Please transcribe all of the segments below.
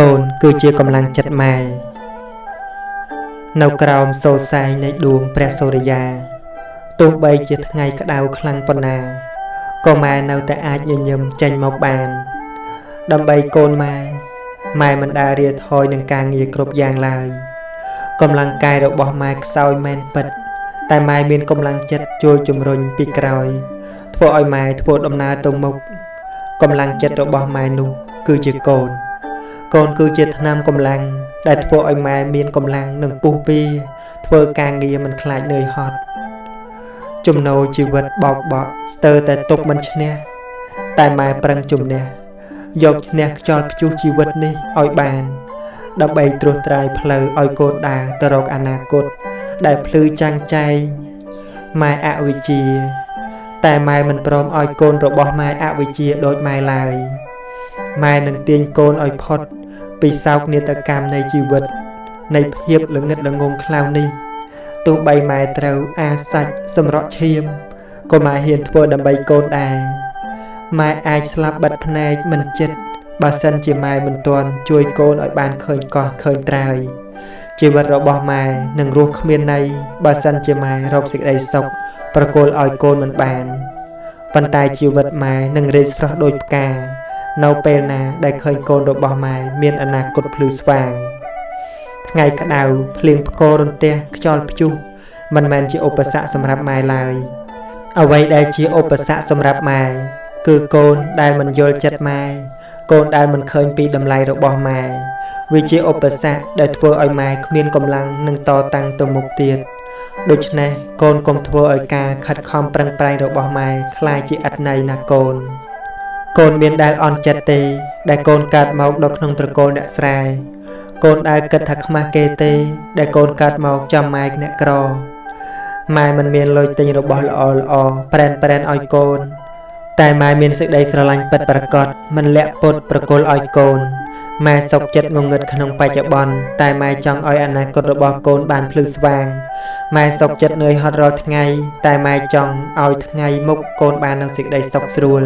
កូនគឺជាកម្លាំងចិត្តម៉ែនៅក្រោមសូរសែងនៃដួងព្រះសូរិយាទោះបីជាថ្ងៃក្តៅខ្លាំងប៉ុណ្ណាក៏ម៉ែនៅតែអាចញញឹមចេញមកបានដើម្បីកូនម៉ែមិនដែលរាថយនឹងការងារគ្រប់យ៉ាងឡើយកម្លាំងកាយរបស់ម៉ែខ្សោយមែនពិតតែម៉ែមានកម្លាំងចិត្តជួយជំរុញពីក្រោយធ្វើឲ្យម៉ែធ្វើដំណើរទៅមុខកម្លាំងចិត្តរបស់ម៉ែនោះគឺជាកូនគឺជាថ្នាំកម្លាំងដែលធ្វើឲ្យម៉ែមានកម្លាំងនិងពុះពៀធ្វើការងារមិនខ្លាចនឿយហត់ចំណូលជីវិតបោកបក់ស្ទើរតែទប់មិនឈ្នះតែម៉ែប្រឹងជំនះយកឈ្នះខ្យល់ព្យុះជីវិតនេះឲ្យបានដើម្បីត្រួសត្រាយផ្លូវឲ្យកូនដើរទៅរកអនាគតដែលភ្លឺចាំងចែងម៉ែអវិជ្ជាតែម៉ែមិនព្រមឲ្យកូនរបស់ម៉ែអវិជ្ជាដូចម៉ែឡើយម៉ែនឹងទាញកូនឲ្យផុតពីសោកនាដកម្មនៃជីវិតនៃភាពល្ងឹតល្ងងខ្លៅនេះទោះបីម៉ែត្រូវអាសាច់សម្រក់ឈាមក៏ម៉ែហ៊ានធ្វើដើម្បីកូនដែរម៉ែអាចស្លាប់បិទភ្នែកមិនចិត្តបើសិនជាម៉ែមិនទាន់ជួយកូនឲ្យបានឃើញកោះឃើញត្រើយជីវិតរបស់ម៉ែនឹងរស់គ្មានន័យបើសិនជាម៉ែរកសេចក្តីសុខប្រគល់ឲ្យកូនមិនបានប៉ុន្តែជីវិតម៉ែនឹងរីកស្រស់ដូចផ្កានៅពេលណាដែលឃើញកូនរបស់ម៉ែមានអនាគតភ្លឺស្វាងថ្ងៃក្តៅភ្លៀងផ្គររន្ទះខ្យល់ព្យុះមិនមែនជាឧបសគ្គសម្រាប់ម៉ែឡើយអ្វីដែលជាឧបសគ្គសម្រាប់ម៉ែគឺកូនដែលមិនយល់ចិត្តម៉ែកូនដែលមិនឃើញពីតម្លៃរបស់ម៉ែវាជាឧបសគ្គដែលធ្វើឲ្យម៉ែគ្មានកម្លាំងនឹងតតាំងទៅមុខទៀតដូច្នេះកូនកុំធ្វើឲ្យការខិតខំប្រឹងប្រែងរបស់ម៉ែខ្លាចជាឥតន័យណាកូនមានដែលអន់ចិត្តទេដែលកូនកើតមកដល់ក្នុងត្រកូលអ្នកស្រែកូនដែលគិតថាខ្មាស់គេទេដែលកូនកើតមកចាំម៉ែអ្នកក្រម៉ែមិនមានលុយទិញរបស់ល្អប្រែនឲ្យកូនតែម៉ែមានសេចក្តីស្រឡាញ់ពិតប្រាកដមិនលាក់ពុតប្រគល់ឲ្យកូនម៉ែសុខចិត្តងងឹតក្នុងបច្ចុប្បន្នតែម៉ែចង់ឲ្យអនាគតរបស់កូនបានភ្លឺស្វាងម៉ែសុខចិត្តនឿយហត់រាល់ថ្ងៃតែម៉ែចង់ឲ្យថ្ងៃមុខកូនបាននូវសេចក្តីសុខស្រួល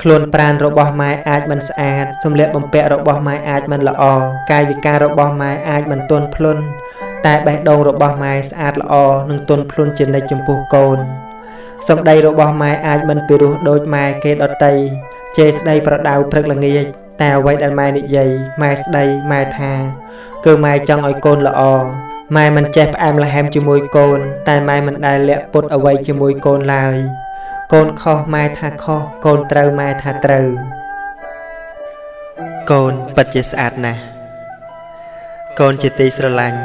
ខ្លួនប្រាណរបស់ម៉ែអាចមិនស្អាតសម្លៀកបំពាក់របស់ម៉ែអាចមិនល្អកាយវិការរបស់ម៉ែអាចមិនទន់ភ្លន់តែបេះដូងរបស់ម៉ែស្អាតល្អនិងទន់ភ្លន់ជានិច្ចចំពោះកូនសម្ដីរបស់ម៉ែអាចមិនពិរោះដូចម៉ែគេដទៃជេរស្ដីប្រដៅព្រឹកល្ងាចតែអ្វីដែលម៉ែនិយាយម៉ែស្ដីម៉ែថាគឺម៉ែចង់ឲ្យកូនល្អម៉ែមិនចេះផ្អែមល្ហែមជាមួយកូនតែម៉ែមិនដែលលាក់ពុតអ្វីជាមួយកូនឡើយកូនខុសម៉ែថាខុសកូនត្រូវម៉ែថាត្រូវកូនពិតជាស្អាតណាស់កូនជាទីស្រឡាញ់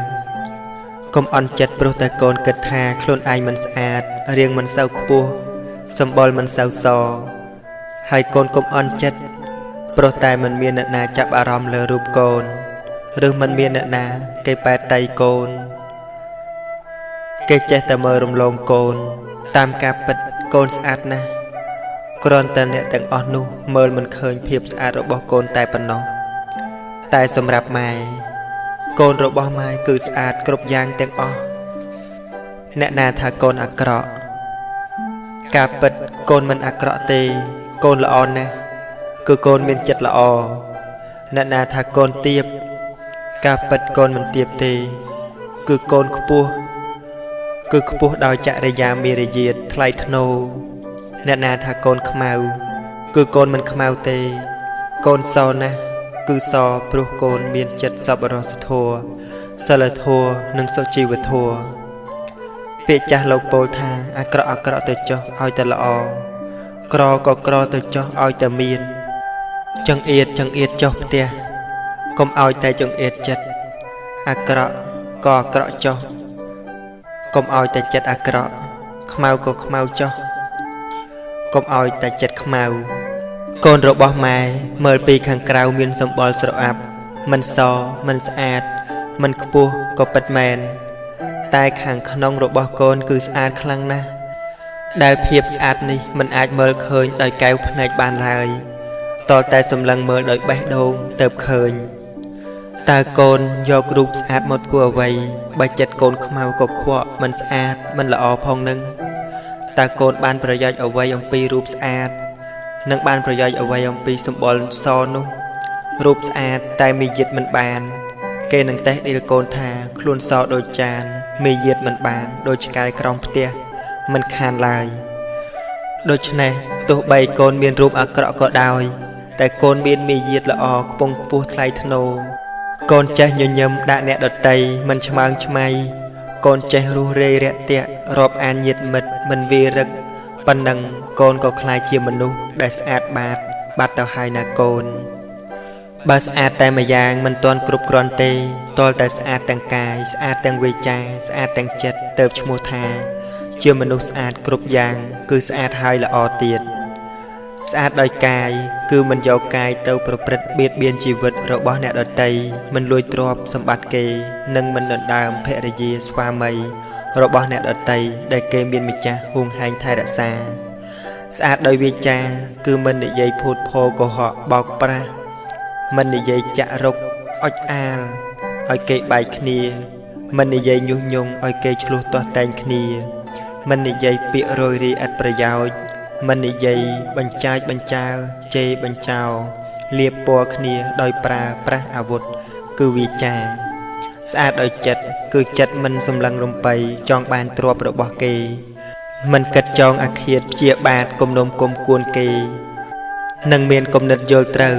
កុំអន់ចិត្តព្រោះតែកូនគិតថាខ្លួនឯងមិនស្អាតរាងមិនសូវខ្ពស់សម្បុរមិនសូវសហើយកូនកុំអន់ចិត្តព្រោះតែមិនមានអ្នកណាចាប់អារម្មណ៍លើរូបកូនឬមិនមានអ្នកណាគេប៉ែតតៃកូនគេចេះតែមើលរំលងកូនតាមការពិតកូនស្អាតណាស់គ្រាន់តែអ្នកទាំងអស់នោះមើលមិនឃើញភាពស្អាតរបស់កូនតែប៉ុណ្ណោះតែសម្រាប់ម៉ែកូនរបស់ម៉ែគឺស្អាតគ្រប់យ៉ាងទាំងអស់អ្នកណាថាកូនអាក្រក់ការពិតកូនមិនអាក្រក់ទេកូនល្អណាស់គឺកូនមានចិត្តល្អអ្នកណាថាកូនទាបការពិតកូនមិនទាបទេគឺកូនខ្ពស់ដោយចរិយាមារយាទថ្លៃថ្នូរអ្នកណាថាកូនខ្មៅគឺកូនមិនខ្មៅទេកូនសណាស់គឺសព្រោះកូនមានចិត្តសប្បុរសធម៌សិលធម៌និងសុជីវធម៌ពាក្យចាស់លោកពោលថាអាក្រក់ទៅចុះឲ្យតែល្អក្រក៏ក្រទៅចុះឲ្យតែមានចង្អៀតចុះផ្ទះកុំឲ្យតែចង្អៀតចិត្តអាក្រក់ក៏អាក្រក់ចុះកុំឲ្យតែចិត្តអាក្រក់ខ្មៅក៏ខ្មៅចុះកុំឲ្យតែចិត្តខ្មៅកូនរបស់ម៉ែមើលពីខាងក្រៅមានសម្បុរស្រអាប់មិនសមិនស្អាតមិនខ្ពស់ក៏ពិតមែនតែខាងក្នុងរបស់កូនគឺស្អាតខ្លាំងណាស់ដែលភាពស្អាតនេះមិនអាចមើលឃើញដោយកែវភ្នែកបានឡើយតតែសម្លឹងមើលដោយបេះដូងទើបឃើញតើកូនយករូបស្អាតមកធ្វើអ្វីបើចិត្តកូនខ្មៅកខ្វក់មិនស្អាតមិនល្អផងនឹងតើកូនបានប្រយោជន៍អ្វីអំពីរូបស្អាតនិងបានប្រយោជន៍អ្វីអំពីសម្បុរសនោះ រូបស្អាតតែមីយិតមិនបានគេនឹងតេះឌីលកូនថាខ្លួនសដូចចានមីយិតមិនបានដូចឆ្កែក្រោមផ្ទះមិនខានឡើយដូច្នេះទោះបីកូនមានរូបអាក្រក់ក៏ដោយតែកូនមានមីយិតល្អខ្ពង់ខ្ពស់ថ្លៃថ្នូរកូនចេះញញឹមដាក់អ្នកដតីមិនឆ្មើងឆ្មៃកូនចេះរុះរេរាក់ទាក់រាប់អានញាតិមិត្តមិនវារឹកប៉ុណ្ណឹងកូនក៏ក្លាយជាមនុស្សដែលស្អាតបាត់ទៅហើយណាកូនបើស្អាតតែម្យ៉ាងមិនទាន់គ្រប់គ្រាន់ទេទាល់តែស្អាតទាំងកាយស្អាតទាំងវាចាស្អាតទាំងចិត្តទៅឈ្មោះថាជាមនុស្សស្អាតគ្រប់យ៉ាងគឺស្អាតហើយល្អទៀតស្អាតដោយកាយគឺមិនយកកាយទៅប្រព្រឹត្តបៀតបៀនជីវិតរបស់អ្នកដទៃមិនលួចទ្រព្យសម្បត្តិគេនិងមិនដណ្ដើមភរិយាស្វាមីរបស់អ្នកដទៃដែលគេមានម្ចាស់ហួងហែងថែរក្សាស្អាតដោយវាចាគឺមិននិយាយភូតភរកុហកបោកប្រាស់មិននិយាយចាក់រុកអុចអាលឲ្យគេបែកគ្នាមិននិយាយញុះញង់ឲ្យគេឆ្លោះទាស់តែងគ្នាមិននិយាយពាក្យរយរាយឥតប្រយោជន៍មិននិយាយបញ្ចាចបញ្ចើជេរបញ្ចោលៀបពណ៌គ្នាដោយប្រើប្រាស់អាវុធគឺវាចាស្អាតដោយចិត្តគឺចិត្តមិនសម្លឹងរំបីចង់បានទ្រព្យរបស់គេមិនគិតចងអាឃាតព្យាបាទគំនុំគុំគួនគេនឹងមានគំនិតយល់ត្រូវ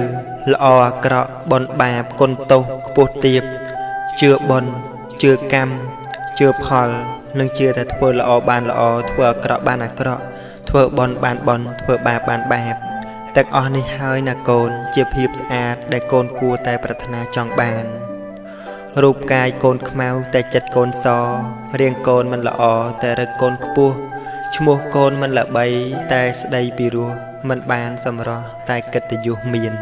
ល្អអាក្រក់បុណ្យបាបគុណទោសខ្ពស់ទាបជឿបុណ្យជឿកម្មជឿផលនិងជឿតែធ្វើល្អបានល្អធ្វើអាក្រក់បានអាក្រក់ធ្វើបុណ្យបានបុណ្យធ្វើបាបបានបាបទាំងអស់នេះហើយណាកូនជាភាពស្អាតដែលកូនគួរតែប្រាថ្នាចង់បានរូបកាយកូនខ្មៅតែចិត្តកូនសរាងកូនមិនល្អតែរឹកកូនខ្ពស់ឈ្មោះកូនមិនល្បីតែស្ដីពីរោះមិនបានសម្រស់តែកិត្តិយសមាន